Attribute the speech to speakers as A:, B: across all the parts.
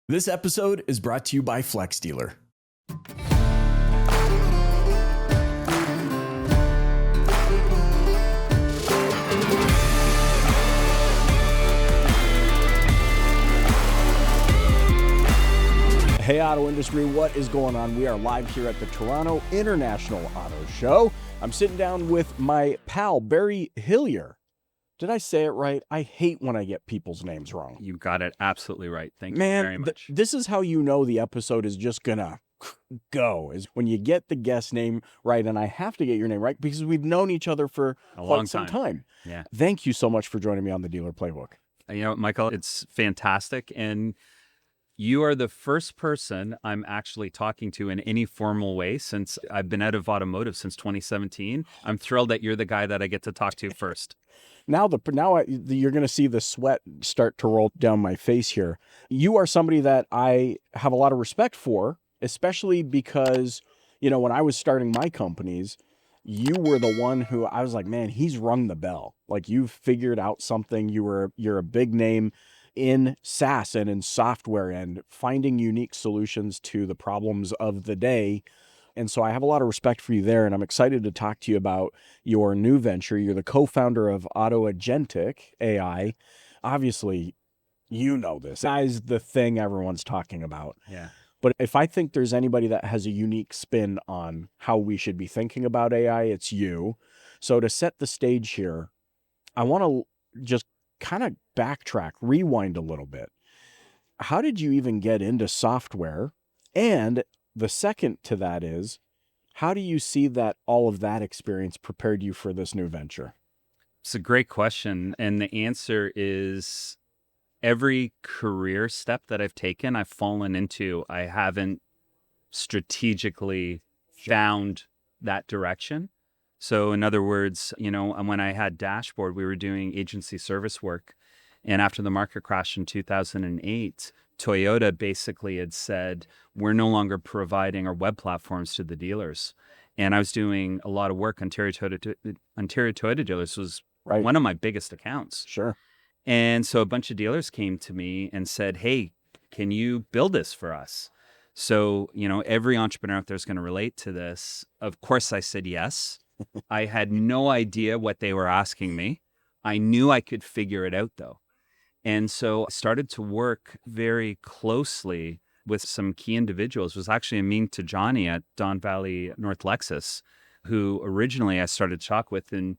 A: This episode is brought to you by Flex Dealer. Hey, auto industry, what is going on? We are live here at the Toronto International Auto Show. I'm sitting down with my pal, Barry Hillier. Did I say it right? I hate when I get people's names wrong.
B: You got it absolutely right. Thank you
A: Man,
B: very much.
A: this is how you know the episode is just gonna go, is when you get the guest name right, and I have to get your name right because we've known each other for
B: A long
A: quite some time.
B: Yeah.
A: Thank you so much for joining me on the Dealer Playbook.
B: You know, Michael, it's fantastic. And you are the first person I'm actually talking to in any formal way since I've been out of automotive since 2017. I'm thrilled that you're the guy that I get to talk to first.
A: Now you're going to see the sweat start to roll down my face here. You are somebody that I have a lot of respect for, especially because, you know, when I was starting my companies, you were the one who I was like, man, he's rung the bell. Like, you've figured out something. You're a big name in SaaS and in software and finding unique solutions to the problems of the day. And so I have a lot of respect for you there, and I'm excited to talk to you about your new venture. You're the co-founder of Automotive A.I. Obviously, you know this. AI is the thing everyone's talking about.
B: Yeah.
A: But if I think there's anybody that has a unique spin on how we should be thinking about AI, it's you. So to set the stage here, I want to just kind of backtrack, rewind a little bit. How did you even get into software? And the second to that is, how do you see that all of that experience prepared you for this new venture?
B: It's a great question. And the answer is every career step that I've taken, I've fallen into. I haven't strategically found that direction. So in other words, you know, when I had Dashboard, we were doing agency service work. And after the market crash in 2008, Toyota basically had said, we're no longer providing our web platforms to the dealers. And I was doing a lot of work. Ontario Toyota Dealers was one of my biggest accounts.
A: Sure.
B: And so a bunch of dealers came to me and said, hey, can you build this for us? So, you know, every entrepreneur out there is going to relate to this. Of course, I said yes. I had no idea what they were asking me. I knew I could figure it out, though. And so I started to work very closely with some key individuals. It was actually Amin Tajani at Don Valley North Lexus, who originally I started to talk with and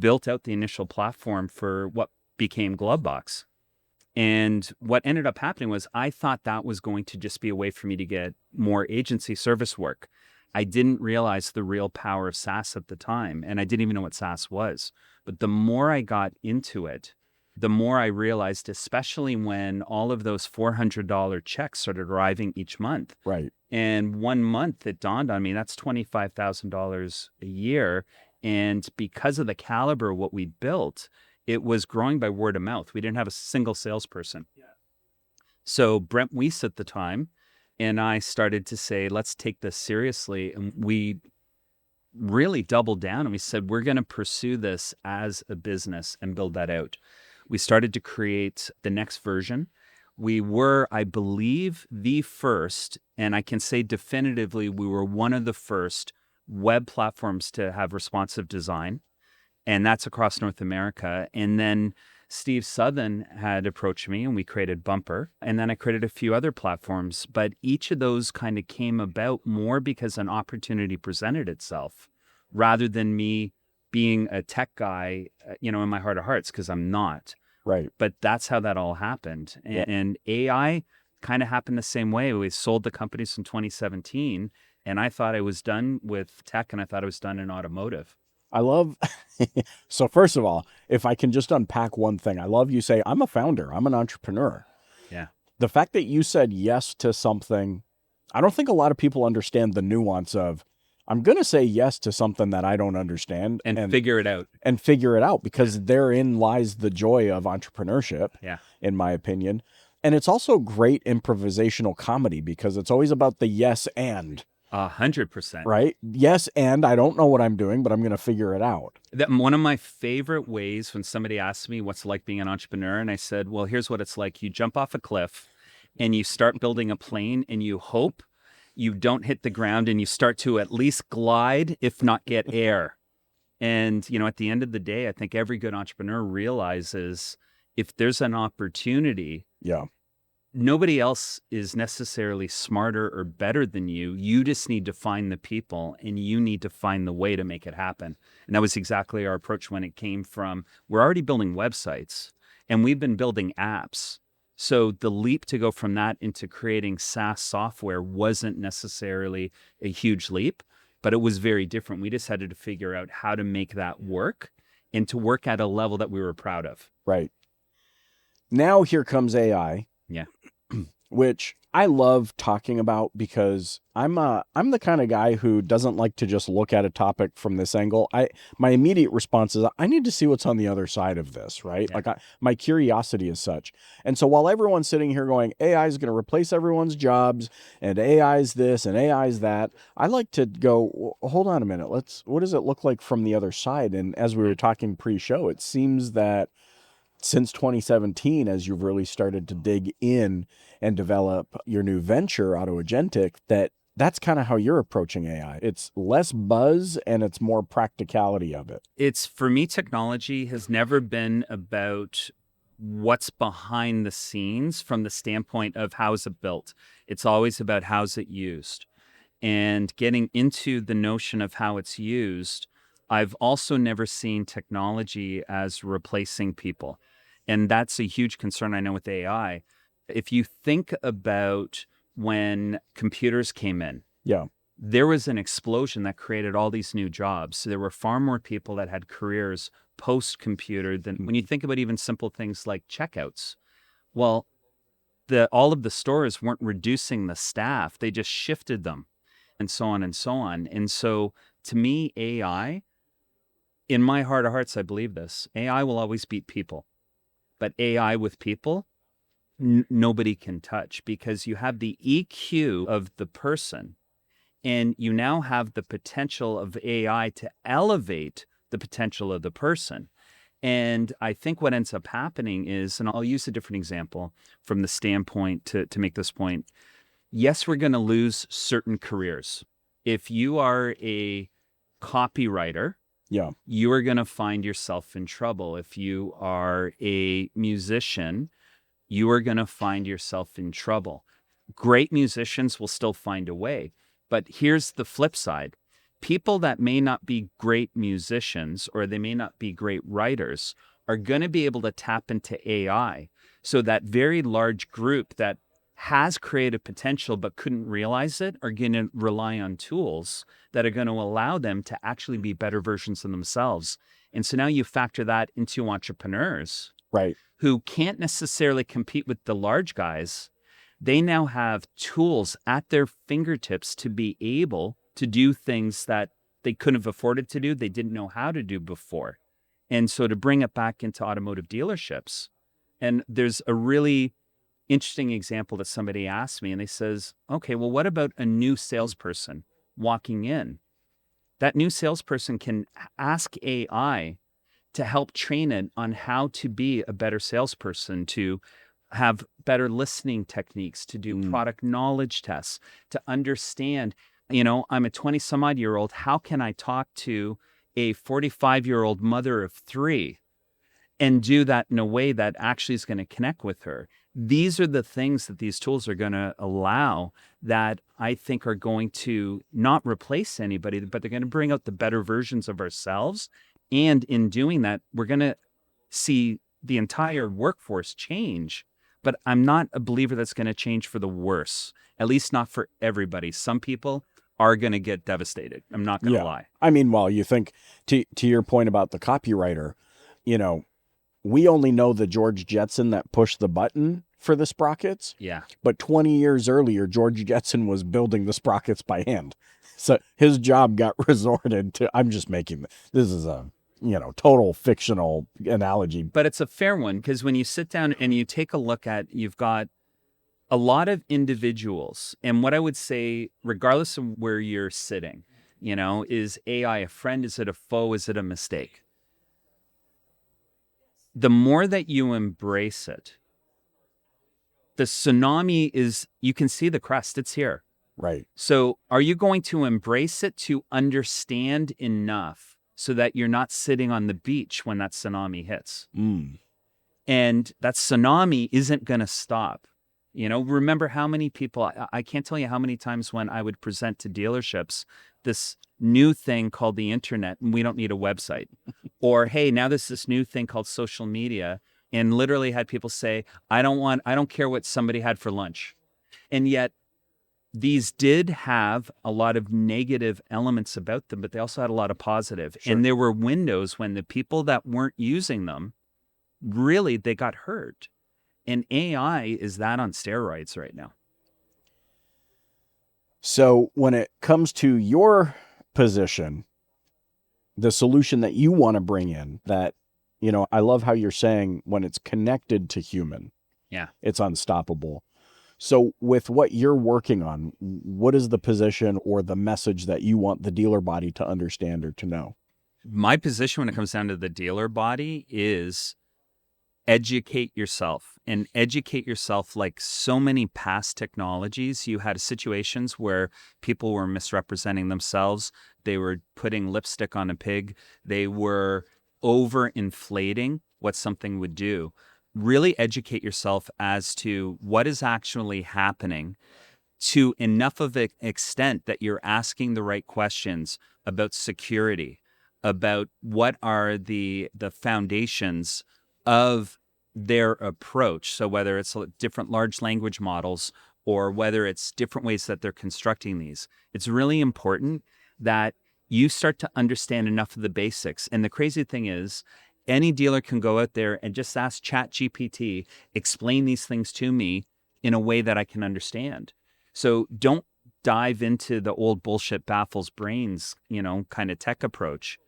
B: built out the initial platform for what became Glovebox. And what ended up happening was I thought that was going to just be a way for me to get more agency service work. I didn't realize the real power of SaaS at the time, and I didn't even know what SaaS was. But the more I got into it, the more I realized, especially when all of those $400 checks started arriving each month.
A: Right.
B: And one month it dawned on me, that's $25,000 a year. And because of the caliber of what we built, it was growing by word of mouth. We didn't have a single salesperson. Yeah. So Brent Weiss at the time and I started to say, let's take this seriously. And we really doubled down and we said, we're going to pursue this as a business and build that out. We started to create the next version. We were, I believe, the first, and I can say definitively, we were one of the first web platforms to have responsive design, and that's across North America. And then Steve Southern had approached me and we created Bumper, and then I created a few other platforms, but each of those kind of came about more because an opportunity presented itself rather than me being a tech guy, you know, in my heart of hearts, because I'm not.
A: Right.
B: But that's how that all happened. And AI kind of happened the same way. We sold the companies in 2017, and I thought I was done with tech, and I thought I was done in automotive.
A: I love, so first of all, if I can just unpack one thing, I love you say, I'm a founder, I'm an entrepreneur.
B: Yeah.
A: The fact that you said yes to something, I don't think a lot of people understand the nuance of, I'm going to say yes to something that I don't understand.
B: And figure it out.
A: And figure it out, because therein lies the joy of entrepreneurship, in my opinion. And it's also great improvisational comedy because it's always about the yes and.
B: 100%.
A: Right? Yes, and I don't know what I'm doing, but I'm going to figure it out.
B: One of my favorite ways when somebody asks me what's it like being an entrepreneur, and I said, well, here's what it's like. You jump off a cliff and you start building a plane and you hope you don't hit the ground and you start to at least glide, if not get air. And, at the end of the day, I think every good entrepreneur realizes if there's an opportunity,
A: Yeah.
B: nobody else is necessarily smarter or better than you. You just need to find the people and you need to find the way to make it happen. And that was exactly our approach when it came from, we're already building websites and we've been building apps. So the leap to go from that into creating SaaS software wasn't necessarily a huge leap, but it was very different. We just had to figure out how to make that work and to work at a level that we were proud of.
A: Right. Now here comes AI.
B: Yeah.
A: Which I love talking about because I'm the kind of guy who doesn't like to just look at a topic from this angle. My immediate response is I need to see what's on the other side of this, right?
B: Yeah.
A: Like my curiosity is such. And so while everyone's sitting here going, AI is going to replace everyone's jobs and AI is this and AI is that, I like to go, well, hold on a minute. What does it look like from the other side? And as we were talking pre-show, it seems that since 2017, as you've really started to dig in and develop your new venture, Autoagentic, that's kind of how you're approaching AI. It's less buzz and it's more practicality of it.
B: It's, for me, technology has never been about what's behind the scenes from the standpoint of how is it built. It's always about how's it used. And getting into the notion of how it's used, I've also never seen technology as replacing people. And that's a huge concern I know with AI. If you think about when computers came in,
A: Yeah.
B: there was an explosion that created all these new jobs. So there were far more people that had careers post-computer than when you think about even simple things like checkouts. Well, all of the stores weren't reducing the staff, they just shifted them and so on and so on. And so to me, AI, in my heart of hearts, I believe this, AI will always beat people. But AI with people, nobody can touch because you have the EQ of the person and you now have the potential of AI to elevate the potential of the person. And I think what ends up happening is, and I'll use a different example from the standpoint to make this point. Yes, we're going to lose certain careers. If you are a copywriter,
A: Yeah.
B: you are going to find yourself in trouble. If you are a musician, you are going to find yourself in trouble. Great musicians will still find a way. But here's the flip side. People that may not be great musicians or they may not be great writers are going to be able to tap into AI. So that very large group that has creative potential but couldn't realize it are going to rely on tools that are going to allow them to actually be better versions of themselves. And so now you factor that into entrepreneurs,
A: Right.
B: who can't necessarily compete with the large guys. They now have tools at their fingertips to be able to do things that they couldn't have afforded to do, they didn't know how to do before. And so to bring it back into automotive dealerships, and there's a really interesting example that somebody asked me, and they says, okay, well, what about a new salesperson walking in? That new salesperson can ask AI to help train it on how to be a better salesperson, to have better listening techniques, to do product knowledge tests, to understand, I'm a 20 some odd year old. How can I talk to a 45-year-old mother of 3 and do that in a way that actually is going to connect with her? These are the things that these tools are going to allow that I think are going to not replace anybody, but they're going to bring out the better versions of ourselves. And in doing that, we're going to see the entire workforce change. But I'm not a believer that's going to change for the worse, at least not for everybody. Some people are going to get devastated. I'm not going to lie.
A: I mean, well, you think to your point about the copywriter, we only know the George Jetson that pushed the button for the sprockets.
B: Yeah.
A: But 20 years earlier, George Jetson was building the sprockets by hand. So his job got resorted to, I'm just making, this is a, total fictional analogy.
B: But it's a fair one because when you sit down and you take a look at, you've got a lot of individuals. And what I would say, regardless of where you're sitting, is AI a friend? Is it a foe? Is it a mistake? The more that you embrace it, The tsunami is, you can see the crest, it's here.
A: Right.
B: So are you going to embrace it to understand enough so that you're not sitting on the beach when that tsunami hits?
A: Mm.
B: And that tsunami isn't going to stop. Remember how many people, I can't tell you how many times when I would present to dealerships this new thing called the internet, and we don't need a website. Or, hey, now there's this new thing called social media, and literally had people say, I don't care what somebody had for lunch. And yet these did have a lot of negative elements about them, but they also had a lot of positive.
A: Sure.
B: And there were windows when the people that weren't using them, really, they got hurt. And AI is that on steroids right now.
A: So when it comes to your position, the solution that you want to bring in, that, I love how you're saying when it's connected to human,
B: Yeah.
A: it's unstoppable. So with what you're working on, what is the position or the message that you want the dealer body to understand or to know?
B: My position when it comes down to the dealer body is educate yourself, and educate yourself. Like so many past technologies, you had situations where people were misrepresenting themselves. They were putting lipstick on a pig. They were overinflating what something would do. Really educate yourself as to what is actually happening, to enough of an extent that you're asking the right questions about security, about what are the foundations of their approach. So whether it's different large language models or whether it's different ways that they're constructing these, it's really important that you start to understand enough of the basics. And the crazy thing is, any dealer can go out there and just ask ChatGPT, explain these things to me in a way that I can understand. So don't dive into the old bullshit baffles brains, kind of tech approach,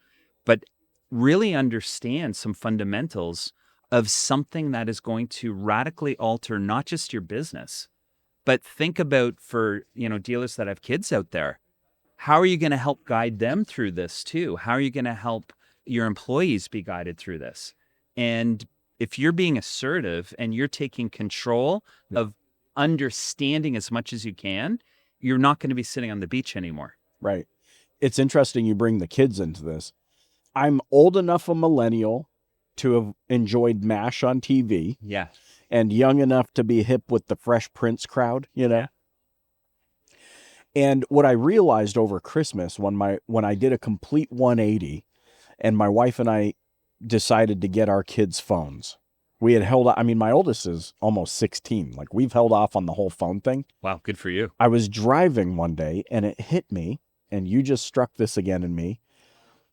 B: but really understand some fundamentals of something that is going to radically alter not just your business, but think about for, dealers that have kids out there. How are you going to help guide them through this too? How are you going to help your employees be guided through this? And if you're being assertive and you're taking control of understanding as much as you can, you're not going to be sitting on the beach anymore.
A: Right. It's interesting you bring the kids into this. I'm old enough a millennial to have enjoyed MASH on TV.
B: Yeah.
A: And young enough to be hip with the Fresh Prince crowd,
B: Yeah.
A: And what I realized over Christmas when I did a complete 180 and my wife and I decided to get our kids phones. We had my oldest is almost 16. Like we've held off on the whole phone thing.
B: Wow, good for you.
A: I was driving one day and it hit me, and you just struck this again in me.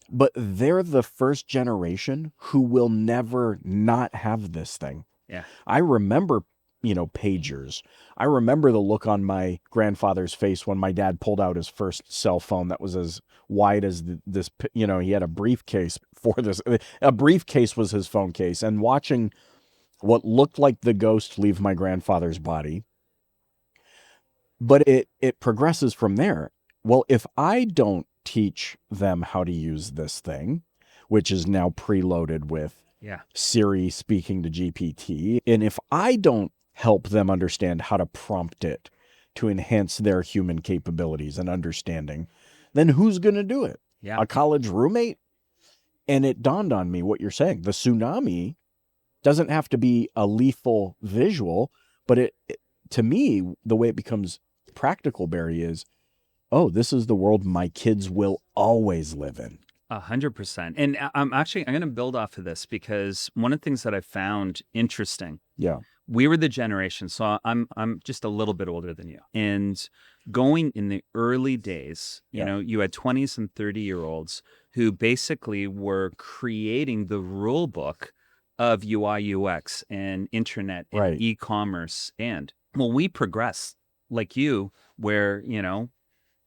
A: But they're the first generation who will never not have this thing.
B: Yeah.
A: I remember, pagers. I remember the look on my grandfather's face when my dad pulled out his first cell phone that was as wide as this, he had a briefcase for this. A briefcase was his phone case, and watching what looked like the ghost leave my grandfather's body. But it progresses from there. Well, if I don't teach them how to use this thing, which is now preloaded with Siri speaking to GPT, and if I don't help them understand how to prompt it to enhance their human capabilities and understanding, then who's going to do it?
B: Yeah.
A: A college roommate? And it dawned on me what you're saying. The tsunami doesn't have to be a lethal visual, but it to me, the way it becomes practical, Barry, is, oh, this is the world my kids will always live in.
B: 100%. And I'm going to build off of this because one of the things that I found interesting.
A: Yeah.
B: We were the generation, so I'm just a little bit older than you. And going in the early days, you had 20s and 30-year-olds who basically were creating the rule book of UI, UX and internet and e-commerce. And we progressed like you, where,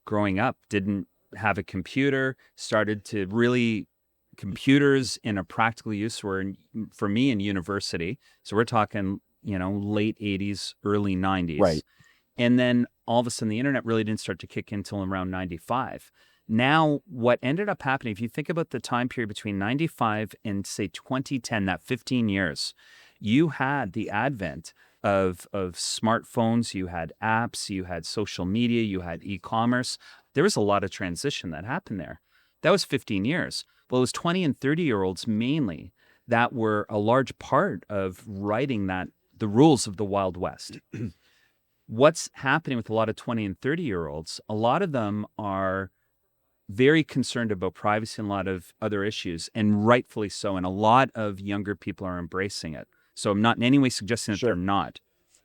B: growing up didn't have a computer, started to really computers in a practical use were, for me, in university. So we're talking, late 80s, early 90s.
A: Right.
B: And then all of a sudden the internet really didn't start to kick in until around 95. Now, what ended up happening, if you think about the time period between 95 and say 2010, that 15 years, you had the advent of smartphones, you had apps, you had social media, you had e-commerce. There was a lot of transition that happened there. That was 15 years. Well, it was 20 and 30-year-olds mainly that were a large part of writing the rules of the Wild West. What's happening with a lot of 20 and 30-year-olds, a lot of them are very concerned about privacy and a lot of other issues, and rightfully so. And a lot of younger people are embracing it. So I'm not in any way suggesting that they're not.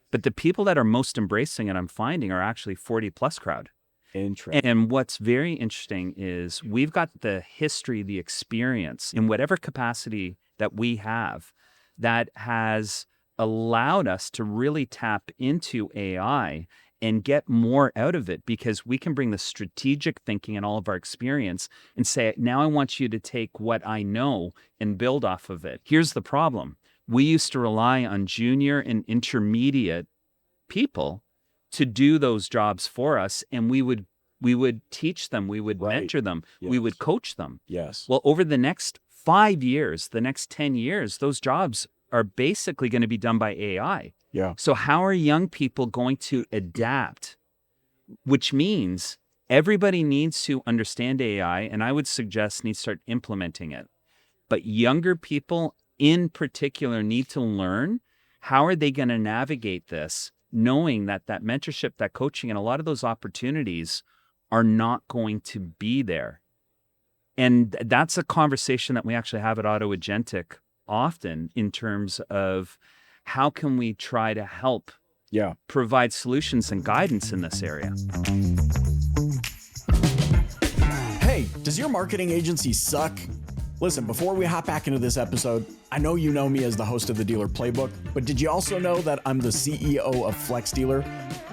B: But the people that are most embracing it, I'm finding, are actually 40-plus crowd.
A: Interesting.
B: And what's very interesting is we've got the history, the experience in whatever capacity that we have that has allowed us to really tap into AI and get more out of it, because we can bring the strategic thinking and all of our experience and say, now I want you to take what I know and build off of it. Here's the problem. We used to rely on junior and intermediate people to do those jobs for us, and we would teach them, we would mentor them, we would coach them.
A: Yes.
B: Well, over the next 5 years, the next 10 years, those jobs are basically going to be done by AI.
A: Yeah.
B: So how are young people going to adapt? Which means everybody needs to understand AI, and I would suggest need to start implementing it. But younger people in particular need to learn, how are they going to navigate this, knowing that mentorship, that coaching, and a lot of those opportunities are not going to be there. And that's a conversation that we actually have at Auto Agentic often, in terms of how can we try to help provide solutions and guidance in this area.
A: Hey, does your marketing agency suck? Listen, before we hop back into this episode, I know you know me as the host of the Dealer Playbook, but did you also know that I'm the CEO of Flex Dealer,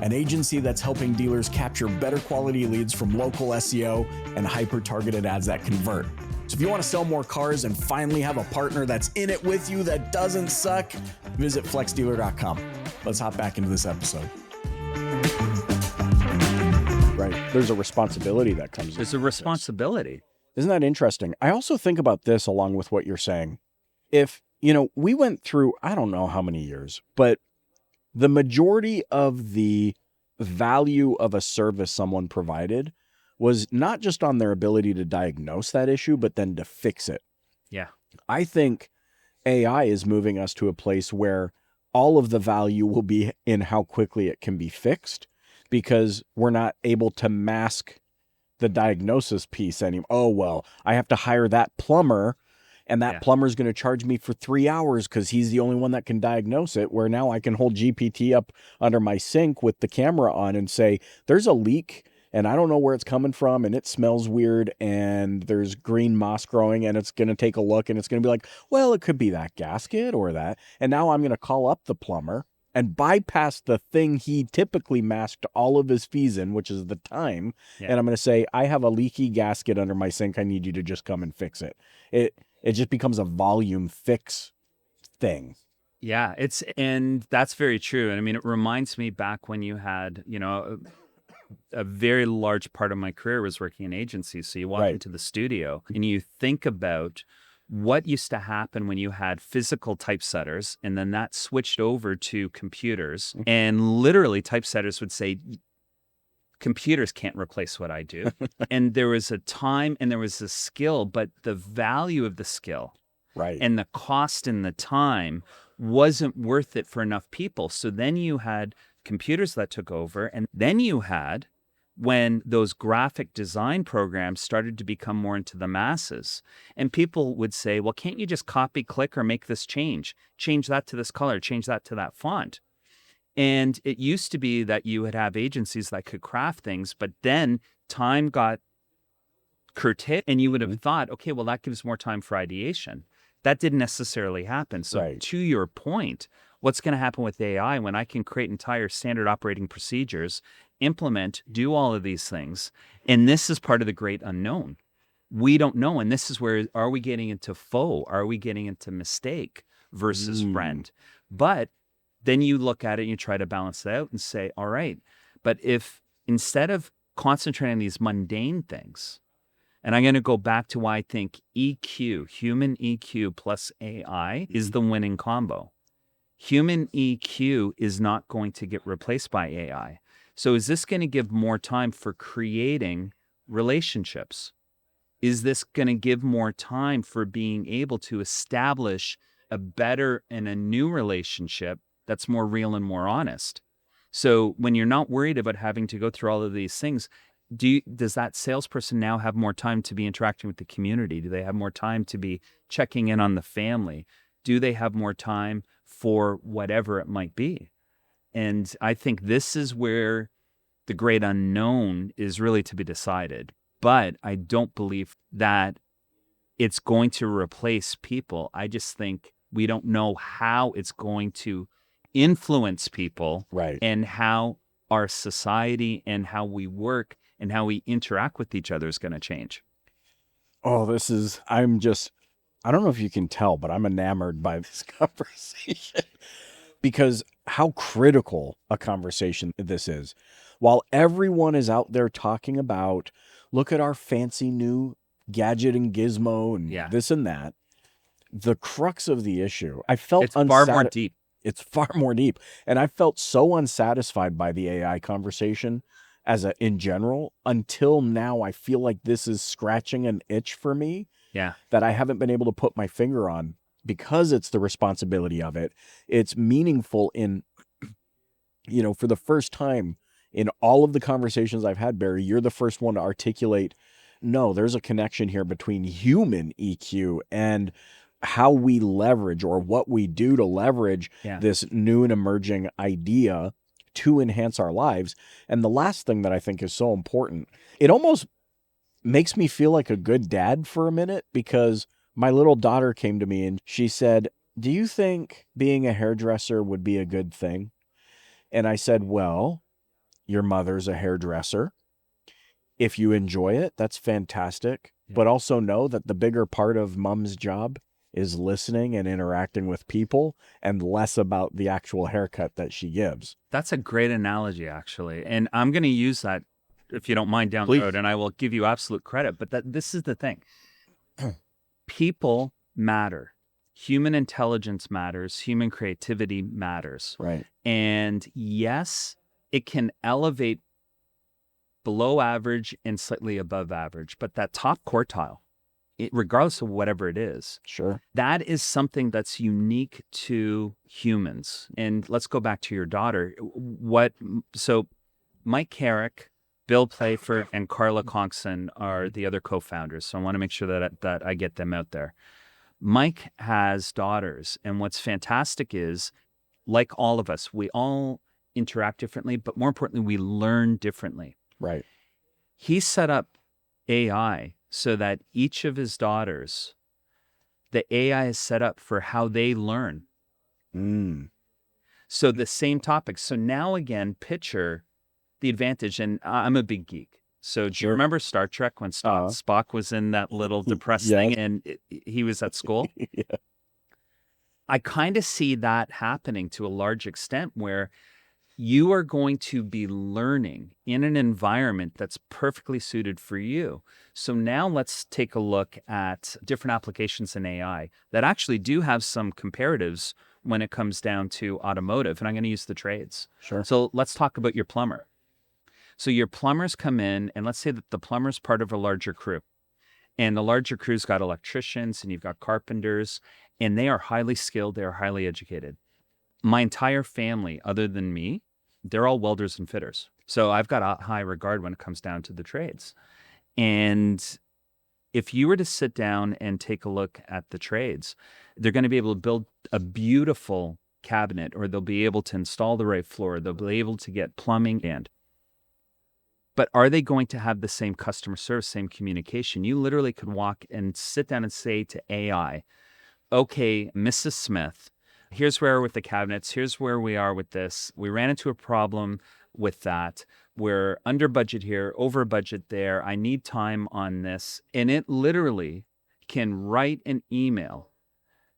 A: an agency that's helping dealers capture better quality leads from local SEO and hyper-targeted ads that convert? So if you want to sell more cars and finally have a partner that's in it with you that doesn't suck, visit flexdealer.com. Let's hop back into this episode. Right. There's a responsibility that comes.
B: There's a responsibility.
A: Isn't that interesting? I also think about this along with what you're saying. If, we went through, I don't know how many years, but the majority of the value of a service someone provided was not just on their ability to diagnose that issue, but then to fix it.
B: Yeah.
A: I think AI is moving us to a place where all of the value will be in how quickly it can be fixed, because we're not able to mask the diagnosis piece anymore. Oh, well, I have to hire that plumber, and that plumber's going to charge me for 3 hours because he's the only one that can diagnose it, where now I can hold GPT up under my sink with the camera on and say, there's a leak and I don't know where it's coming from, and it smells weird, and there's green moss growing, and it's going to take a look, and it's going to be like, well, it could be that gasket or that. And now I'm going to call up the plumber and bypass the thing he typically masked all of his fees in, which is the time. And I'm going to say, I have a leaky gasket under my sink. I need you to just come and fix it. It just becomes a volume fix thing.
B: Yeah, and that's very true. And I mean, it reminds me back when you had, a very large part of my career was working in agencies. So you walk into the studio and you think about what used to happen when you had physical typesetters, and then that switched over to computers, and literally typesetters would say, computers can't replace what I do. And there was a time and there was a skill, but the value of the skill and the cost and the time wasn't worth it for enough people. So then you had computers that took over, and then you had when those graphic design programs started to become more into the masses, and people would say, well, can't you just copy, click, or make this change that to this color, change that to that font? And it used to be that you would have agencies that could craft things, but then time got curtailed, and you would have thought, okay, well, that gives more time for ideation. That didn't necessarily happen. So to your point, what's going to happen with AI when I can create entire standard operating procedures, implement, do all of these things? And this is part of the great unknown. We don't know. And this is where, are we getting into faux? Are we getting into mistake versus friend? But then you look at it and you try to balance it out and say, all right, but if instead of concentrating on these mundane things, and I'm going to go back to why I think EQ, human EQ plus AI, is the winning combo. Human EQ is not going to get replaced by AI. So is this going to give more time for creating relationships? Is this going to give more time for being able to establish a better and a new relationship that's more real and more honest? So when you're not worried about having to go through all of these things, does that salesperson now have more time to be interacting with the community? Do they have more time to be checking in on the family? Do they have more time for whatever it might be? And I think this is where the great unknown is really to be decided. But I don't believe that it's going to replace people. I just think we don't know how it's going to influence people,
A: Right.
B: and how our society and how we work and how we interact with each other is going to change.
A: Oh, I don't know if you can tell, but I'm enamored by this conversation because how critical a conversation this is. While everyone is out there talking about, look at our fancy new gadget and gizmo and
B: Yeah.
A: this and that, the crux of the issue, I felt
B: It's far more deep.
A: It's far more deep. And I felt so unsatisfied by the AI conversation in general until now. I feel like this is scratching an itch for me
B: Yeah.
A: that I haven't been able to put my finger on because it's the responsibility of it. It's meaningful in, for the first time in all of the conversations I've had, Barry, you're the first one to articulate, no, there's a connection here between human EQ and how we leverage or what we do to leverage
B: Yeah.
A: this new and emerging idea to enhance our lives. And the last thing that I think is so important, it almost makes me feel like a good dad for a minute because my little daughter came to me and she said, do you think being a hairdresser would be a good thing? And I said, well, your mother's a hairdresser. If you enjoy it, that's fantastic.
B: Yeah.
A: But also know that the bigger part of mom's job is listening and interacting with people and less about the actual haircut that she gives.
B: That's a great analogy, actually. And I'm going to use that, if you don't mind, down
A: Please.
B: the road, and I will give you absolute credit. But this is the thing. People matter. Human intelligence matters. Human creativity matters.
A: Right.
B: And yes, it can elevate below average and slightly above average, but that top quartile, regardless of whatever it is,
A: Sure.
B: that is something that's unique to humans. And let's go back to your daughter. So Mike Carrick, Bill Playford, and Carla Conkson are the other co-founders. So I want to make sure that I get them out there. Mike has daughters. And what's fantastic is, like all of us, we all interact differently, but more importantly, we learn differently.
A: Right.
B: He set up AI so that each of his daughters, the AI is set up for how they learn. So the same topics. So now again, picture the advantage. And I'm a big geek. So do you remember Star Trek when Spock was in that little depressed thing and he was at school?
A: Yeah.
B: I kind of see that happening to a large extent where you are going to be learning in an environment that's perfectly suited for you. So now let's take a look at different applications in AI that actually do have some comparatives when it comes down to automotive. And I'm going to use the trades.
A: Sure.
B: So let's talk about your plumber. So your plumbers come in, and let's say that the plumber's part of a larger crew. And the larger crew's got electricians and you've got carpenters, and they are highly skilled, they are highly educated. My entire family, other than me, they're all welders and fitters. So I've got a high regard when it comes down to the trades. And if you were to sit down and take a look at the trades, they're going to be able to build a beautiful cabinet, or they'll be able to install the right floor. They'll be able to get plumbing but are they going to have the same customer service, same communication? You literally could walk and sit down and say to AI, okay, Mrs. Smith, here's where we're with the cabinets. Here's where we are with this. We ran into a problem with that. We're under budget here, over budget there. I need time on this. And it literally can write an email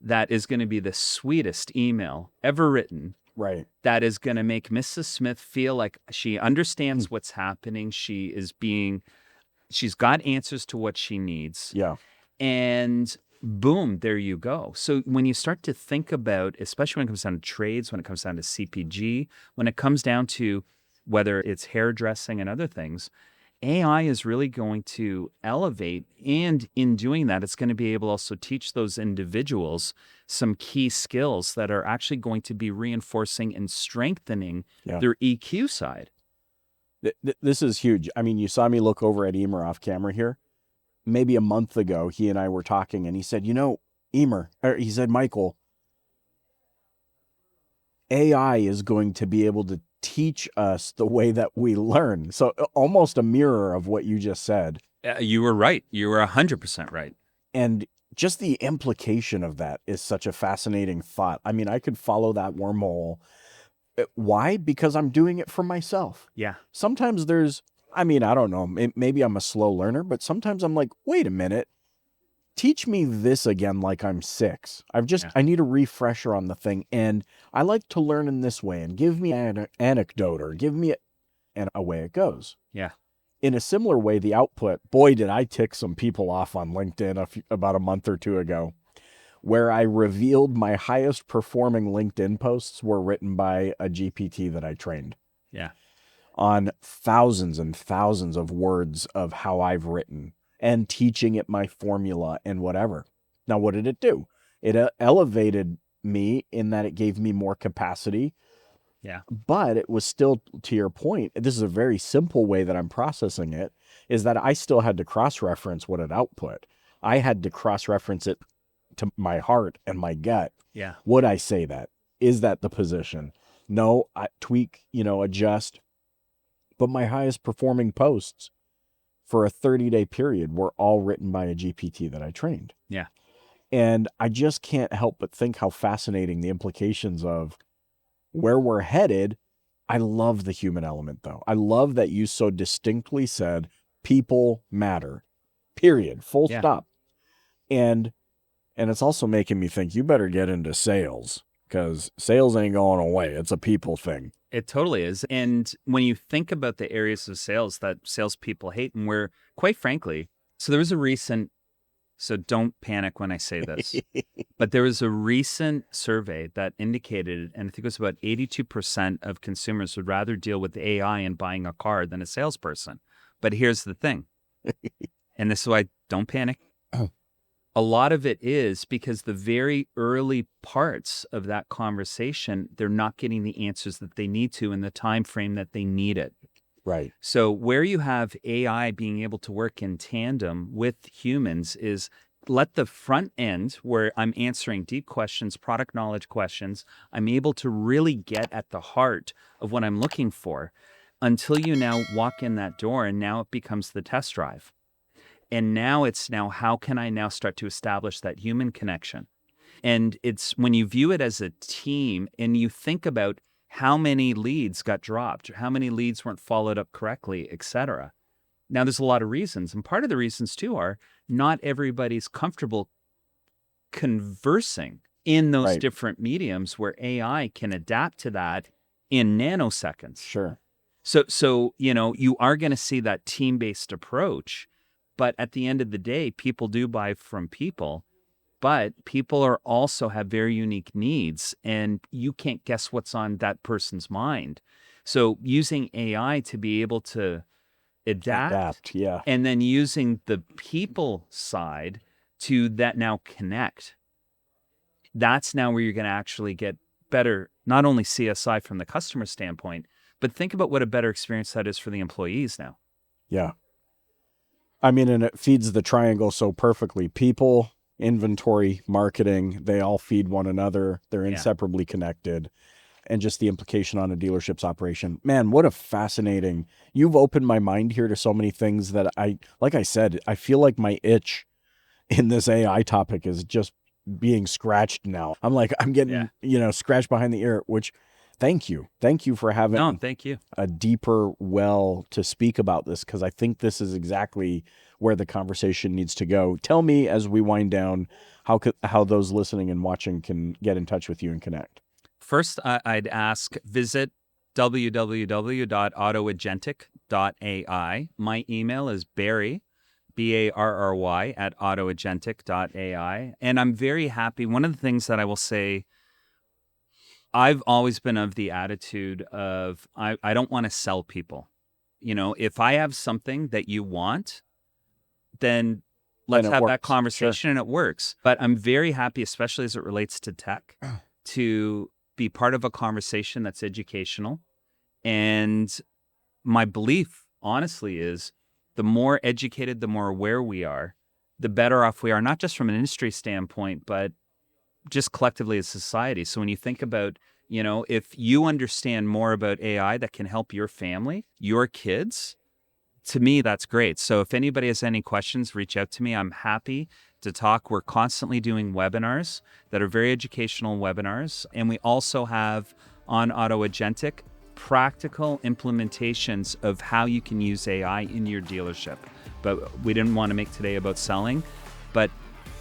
B: that is going to be the sweetest email ever written.
A: Right.
B: That is going to make Mrs. Smith feel like she understands what's happening. She's got answers to what she needs.
A: Yeah.
B: And boom, there you go. So when you start to think about, especially when it comes down to trades, when it comes down to CPG, when it comes down to whether it's hairdressing and other things, AI is really going to elevate. And in doing that, it's going to be able to also teach those individuals some key skills that are actually going to be reinforcing and strengthening their EQ side.
A: This is huge. I mean, you saw me look over at Emer off camera here. Maybe a month ago, he and I were talking, and he said, he said, Michael, AI is going to be able to teach us the way that we learn. So almost a mirror of what you just said.
B: You were right. You were 100% right.
A: And just the implication of that is such a fascinating thought. I mean, I could follow that wormhole. Why? Because I'm doing it for myself.
B: Yeah.
A: Sometimes I don't know, maybe I'm a slow learner, but sometimes I'm like, wait a minute, teach me this again like I'm 6. I need a refresher on the thing. And I like to learn in this way, and give me an anecdote or and away it goes.
B: Yeah.
A: In a similar way, the output, boy, did I tick some people off on LinkedIn about a month or two ago, where I revealed my highest performing LinkedIn posts were written by a GPT that I trained.
B: Yeah.
A: On thousands and thousands of words of how I've written, and teaching it my formula and whatever. Now, what did it do? It elevated me in that it gave me more capacity.
B: Yeah.
A: But it was still, to your point, this is a very simple way that I'm processing it, is that I still had to cross-reference what it output. I had to cross-reference it to my heart and my gut.
B: Yeah.
A: Would I say that? Is that the position? No, I tweak, adjust. But my highest performing posts for a 30-day period were all written by a GPT that I trained.
B: Yeah.
A: And I just can't help but think how fascinating the implications of where we're headed. I love the human element, though. I love that you so distinctly said people matter, period, full stop. And it's also making me think you better get into sales, because sales ain't going away. It's a people thing.
B: It totally is. And when you think about the areas of sales that salespeople hate, and where, quite frankly, so don't panic when I say this, but there was a recent survey that indicated, and I think it was about 82% of consumers would rather deal with AI in buying a car than a salesperson. But here's the thing, and this is why don't panic. A lot of it is because the very early parts of that conversation, they're not getting the answers that they need to in the time frame that they need it.
A: Right.
B: So where you have AI being able to work in tandem with humans is let the front end, where I'm answering deep questions, product knowledge questions, I'm able to really get at the heart of what I'm looking for, until you now walk in that door, and now it becomes the test drive. And now how can I now start to establish that human connection? And it's when you view it as a team and you think about how many leads got dropped, how many leads weren't followed up correctly, et cetera. Now, there's a lot of reasons. And part of the reasons, too, are not everybody's comfortable conversing in those different mediums where AI can adapt to that in nanoseconds.
A: Sure.
B: So you are going to see that team-based approach. But at the end of the day, people do buy from people, but people are also have very unique needs, and you can't guess what's on that person's mind. So using AI to be able to adapt, and then using the people side to that now connect, that's now where you're going to actually get better, not only CSI from the customer standpoint, but think about what a better experience that is for the employees now.
A: Yeah. I mean, and it feeds the triangle so perfectly. People, inventory, marketing, they all feed one another. They're inseparably connected. And just the implication on a dealership's operation. Man, what a fascinating, you've opened my mind here to so many things that like I said, I feel like my itch in this AI topic is just being scratched now. I'm like, I'm getting, scratched behind the ear, which thank you. Thank you for having
B: thank you.
A: A deeper well to speak about this, because I think this is exactly where the conversation needs to go. Tell me, as we wind down, how those listening and watching can get in touch with you and connect.
B: First, I'd ask, visit www.autoagentic.ai. My email is Barry, Barry at autoagentic.ai. And I'm very happy. One of the things that I will say, I've always been of the attitude of I don't want to sell people. If I have something that you want, then let's
A: it
B: have
A: works.
B: that conversation and it works. But I'm very happy, especially as it relates to tech, to be part of a conversation that's educational. And my belief, honestly, is the more educated, the more aware we are, the better off we are, not just from an industry standpoint, but just collectively as society. So when you think about, if you understand more about AI that can help your family, your kids, to me, that's great. So if anybody has any questions, reach out to me. I'm happy to talk. We're constantly doing webinars that are very educational webinars. And we also have on AutoAgentic practical implementations of how you can use AI in your dealership. But we didn't want to make today about selling, but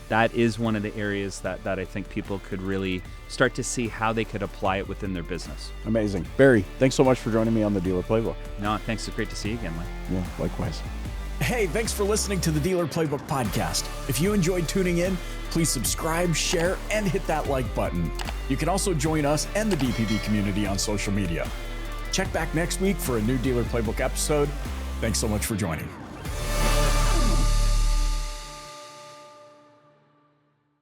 B: that is one of the areas that I think people could really start to see how they could apply it within their business.
A: Amazing. Barry, thanks so much for joining me on the Dealer Playbook.
B: No, thanks. It's great to see you again, Mike.
A: Yeah, likewise.
C: Hey, thanks for listening to the Dealer Playbook podcast. If you enjoyed tuning in, please subscribe, share, and hit that like button. You can also join us and the DPB community on social media. Check back next week for a new Dealer Playbook episode. Thanks so much for joining.